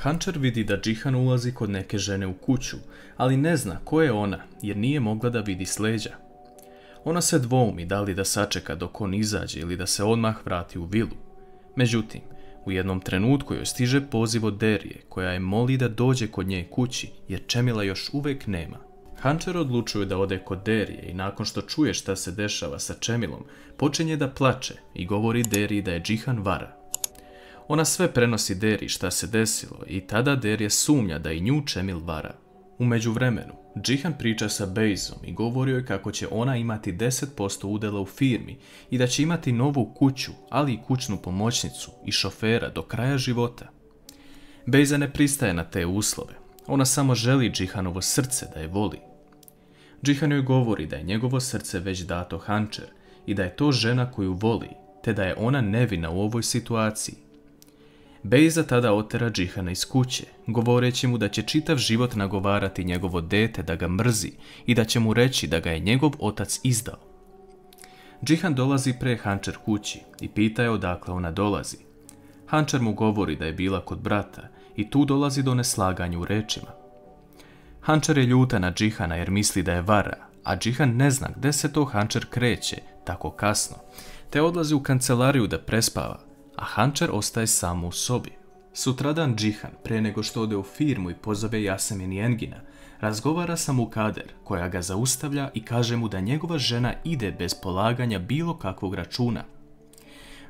Hančer vidi da Džihan ulazi kod neke žene u kuću, ali ne zna ko je ona jer nije mogla da vidi s leđa. Ona se dvoumi da li da sačeka dok on izađe ili da se odmah vrati u vilu. Međutim, u jednom trenutku joj stiže poziv od Derije koja je moli da dođe kod nje kući jer Čemila još uvijek nema. Hančer odlučuje da ode kod Derije i nakon što čuje šta se dešava sa Čemilom, počinje da plače i govori Deriji da je Džihan vara. Ona sve prenosi Deriji šta se desilo i tada Derija sumnja da i nju Čemil vara. U međuvremenu, Džihan priča sa Bejzom i govori joj kako će ona imati 10% udjela u firmi i da će imati novu kuću, ali i kućnu pomoćnicu i šofera do kraja života. Bejza ne pristaje na te uslove. Ona samo želi Džihanovo srce da je voli. Džihan joj govori da je njegovo srce već dato Hančer i da je to žena koju voli, te da je ona nevina u ovoj situaciji. Bejza tada otera Džihana iz kuće, govoreći mu da će čitav život nagovarati njegovo dete da ga mrzi i da će mu reći da ga je njegov otac izdao. Džihan dolazi pre Hančer kući i pita je odakle ona dolazi. Hančer mu govori da je bila kod brata i tu dolazi do neslaganja u rečima. Hančer je ljuta na Džihana jer misli da je vara, a Džihan ne zna gde se to Hančer kreće tako kasno, te odlazi u kancelariju da prespava, a Hančer ostaje samo u sobi. Sutradan Džihan, pre nego što ode u firmu i pozove Jasemin i Engina, razgovara sa Mukader, koja ga zaustavlja i kaže mu da njegova žena ide bez polaganja bilo kakvog računa.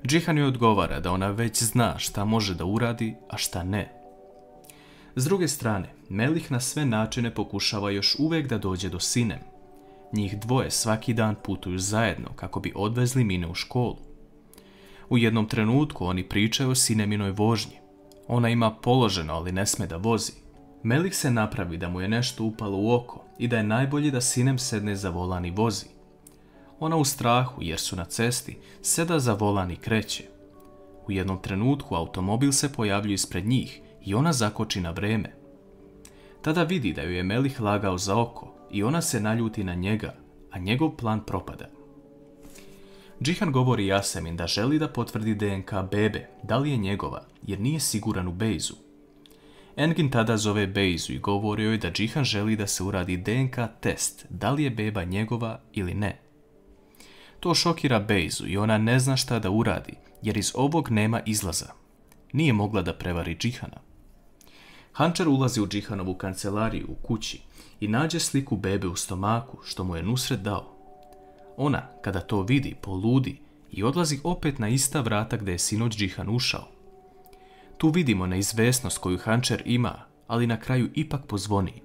Džihan joj odgovara da ona već zna šta može da uradi, a šta ne. S druge strane, Melih na sve načine pokušava još uvijek da dođe do Sinem. Njih dvoje svaki dan putuju zajedno kako bi odvezli Mine u školu. U jednom trenutku oni pričaju o Sineminoj vožnji. Ona ima položeno, ali ne sme da vozi. Melih se napravi da mu je nešto upalo u oko i da je najbolje da Sinem sedne za volan i vozi. Ona u strahu, jer su na cesti, seda za volan i kreće. U jednom trenutku automobil se pojavljuje ispred njih i ona zakoči na vreme. Tada vidi da ju je Melih lagao za oko i ona se naljuti na njega, a njegov plan propada. Džihan govori Jasemin da želi da potvrdi DNK bebe, da li je njegova, jer nije siguran u Bejzu. Engin tada zove Bejzu i govori joj da Džihan želi da se uradi DNK test, da li je beba njegova ili ne. To šokira Bejzu i ona ne zna šta da uradi, jer iz ovog nema izlaza. Nije mogla da prevari Džihana. Hančer ulazi u Džihanovu kancelariju u kući i nađe sliku bebe u stomaku što mu je Nusret dao. Ona, kada to vidi, poludi i odlazi opet na ista vrata gde je sinoć Džihan ušao. Tu vidimo neizvesnost koju Hančer ima, ali na kraju ipak pozvoni.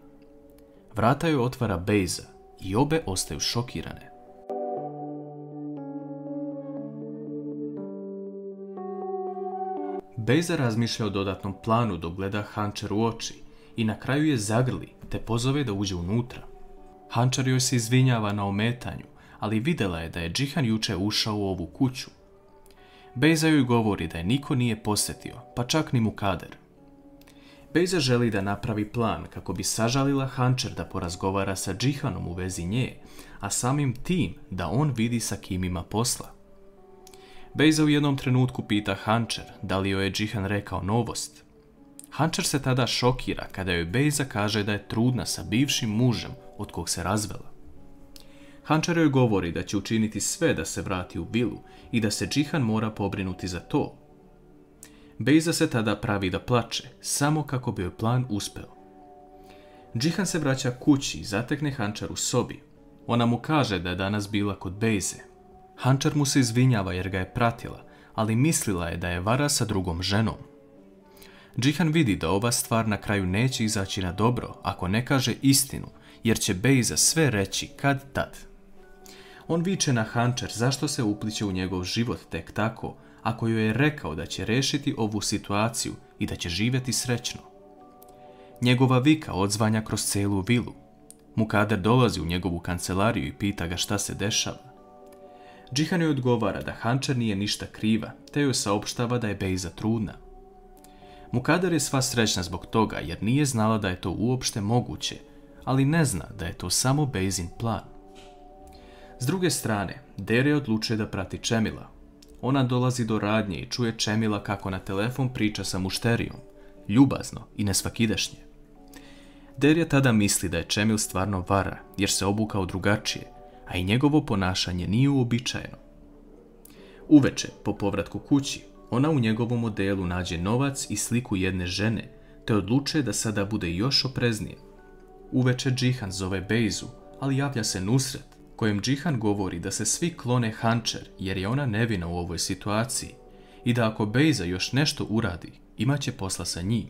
Vrata joj otvara Bejza i obe ostaju šokirane. Bejza razmišlja o dodatnom planu dok gleda Hančer u oči i na kraju je zagrli te pozove da uđe unutra. Hančer joj se izvinjava na ometanju, ali vidjela je da je Džihan juče ušao u ovu kuću. Bejza joj govori da je niko nije posjetio, pa čak ni Mukader. Bejza želi da napravi plan kako bi sažalila Hančer da porazgovara sa Džihanom u vezi nje, a samim tim da on vidi sa kim ima posla. Bejza u jednom trenutku pita Hančer da li joj je Džihan rekao novost. Hančer se tada šokira kada joj Bejza kaže da je trudna sa bivšim mužem od kog se razvela. Hančer joj govori da će učiniti sve da se vrati u vilu i da se Džihan mora pobrinuti za to. Bejza se tada pravi da plače, samo kako bi joj plan uspeo. Džihan se vraća kući i zatekne Hančer u sobi. Ona mu kaže da je danas bila kod Bejze. Hančer mu se izvinjava jer ga je pratila, ali mislila je da je vara sa drugom ženom. Džihan vidi da ova stvar na kraju neće izaći na dobro ako ne kaže istinu, jer će Bejza sve reći kad tad. On viče na Hančer zašto se upliće u njegov život tek tako, ako joj je rekao da će rešiti ovu situaciju i da će živjeti srećno. Njegova vika odzvanja kroz celu vilu. Mukader dolazi u njegovu kancelariju i pita ga šta se dešava. Džihan joj odgovara da Hančer nije ništa kriva, te joj saopštava da je Bejza trudna. Mukader je sva srećna zbog toga jer nije znala da je to uopšte moguće, ali ne zna da je to samo Bejzin plan. S druge strane, Derija odlučuje da prati Čemila. Ona dolazi do radnje i čuje Čemila kako na telefon priča sa mušterijom. ljubazno i nesvakidašnje. Derja tada misli da je Čemil stvarno vara jer se obukao drugačije, a i njegovo ponašanje nije uobičajeno. Uveče, po povratku kući, ona u njegovom odelu nađe novac i sliku jedne žene, te odlučuje da sada bude još opreznije. Uveče Džihan zove Bejzu, ali javlja se Nusret, kojem Džihan govori da se svi klone Hančer jer je ona nevina u ovoj situaciji i da ako Bejza još nešto uradi, imaće posla sa njim.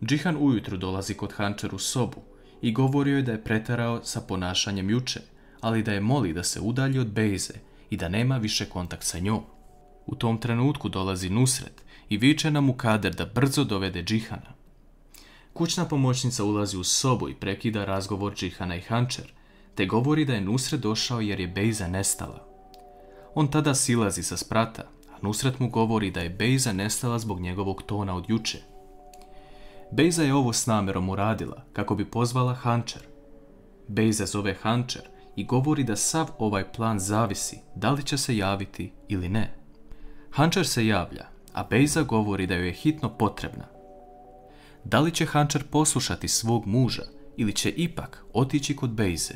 Džihan ujutru dolazi kod Hančer u sobu i govori joj da je pretarao sa ponašanjem juče, ali da je moli da se udalji od Bejze i da nema više kontakt sa njom. U tom trenutku dolazi Nusret i viče na Mukader da brzo dovede Džihana. Kućna pomoćnica ulazi u sobu i prekida razgovor Džihana i Hančer, te govori da je Nusret došao jer je Bejza nestala. On tada silazi sa sprata, a Nusret mu govori da je Bejza nestala zbog njegovog tona od juče. Bejza je ovo s namjerom uradila kako bi pozvala Hančer. Bejza zove Hančer i govori da sav ovaj plan zavisi da li će se javiti ili ne. Hančer se javlja, a Bejza govori da joj je hitno potrebna. Da li će Hančer poslušati svog muža ili će ipak otići kod Bejze?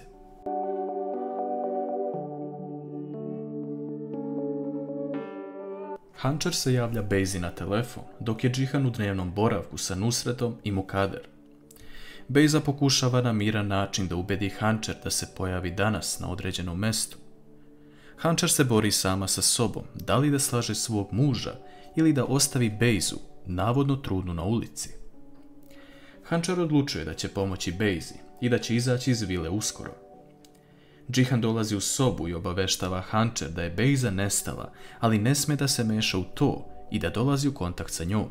Hančer se javlja Bejzi na telefon, dok je Džihan u dnevnom boravku sa Nusretom i Mukader. Bejza pokušava na miran način da ubedi Hančer da se pojavi danas na određenom mestu. Hančer se bori sama sa sobom, da li da slaže svog muža ili da ostavi Bejzu, navodno trudnu na ulici. Hančer odlučuje da će pomoći Bejzi i da će izaći iz vile uskoro. Džihan dolazi u sobu i obaveštava Hančer da je Bejza nestala, ali ne sme da se meša u to i da dolazi u kontakt sa njom.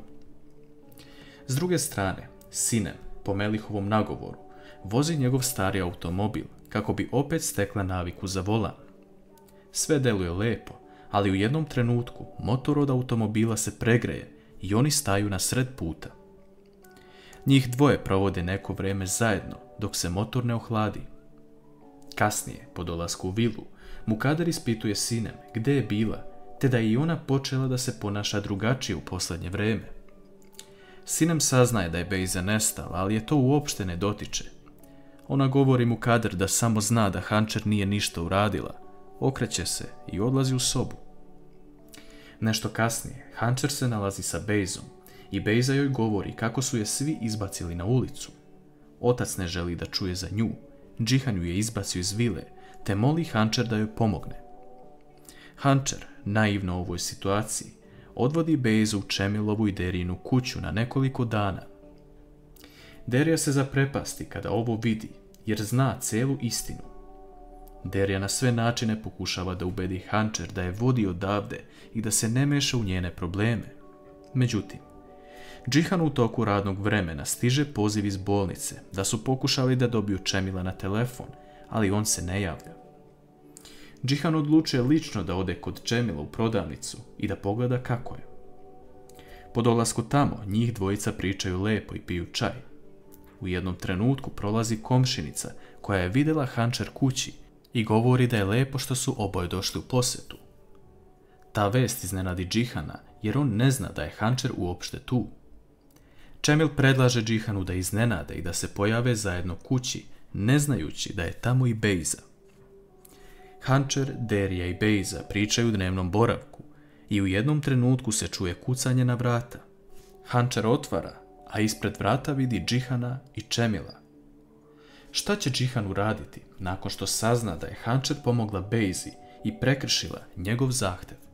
S druge strane, Sinem, po Melihovom nagovoru, vozi njegov stari automobil kako bi opet stekla naviku za volan. Sve deluje lepo, ali u jednom trenutku motor od automobila se pregreje i oni staju na sred puta. Njih dvoje provode neko vreme zajedno dok se motor ne ohladi. Kasnije, po dolasku u vilu, Mukader ispituje Sinem gde je bila, te da je i ona počela da se ponaša drugačije u posljednje vreme. Sinem saznaje da je Bejza nestala, ali je to uopšte ne dotiče. Ona govori Mukader da samo zna da Hančer nije ništa uradila, okreće se i odlazi u sobu. Nešto kasnije, Hančer se nalazi sa Bejzom i Bejza joj govori kako su je svi izbacili na ulicu. Otac ne želi da čuje za nju, Džihan ju je izbacio iz vile, te moli Hančer da joj pomogne. Hančer, naivno u ovoj situaciji, odvodi Bejzu u Čemilovu i Derijinu kuću na nekoliko dana. Derija se zaprepasti kada ovo vidi, jer zna celu istinu. Derija na sve načine pokušava da ubedi Hančer da je vodi odavde i da se ne meša u njene probleme. Međutim, Džihanu u toku radnog vremena stiže poziv iz bolnice da su pokušali da dobiju Čemila na telefon, ali on se ne javlja. Džihan odlučuje lično da ode kod Čemila u prodavnicu i da pogleda kako je. Po dolasku tamo, njih dvojica pričaju lepo i piju čaj. U jednom trenutku prolazi komšinica koja je vidjela Hančer kući i govori da je lepo što su oboje došli u posjetu. Ta vest iznenadi Džihana jer on ne zna da je Hančer uopšte tu. Čemil predlaže Džihanu da iznenade i da se pojave zajedno kući, ne znajući da je tamo i Bejza. Hančer, Derija i Bejza pričaju u dnevnom boravku i u jednom trenutku se čuje kucanje na vrata. Hančer otvara, a ispred vrata vidi Džihana i Čemila. Šta će Džihan uraditi nakon što sazna da je Hančer pomogla Bejzi i prekršila njegov zahtev?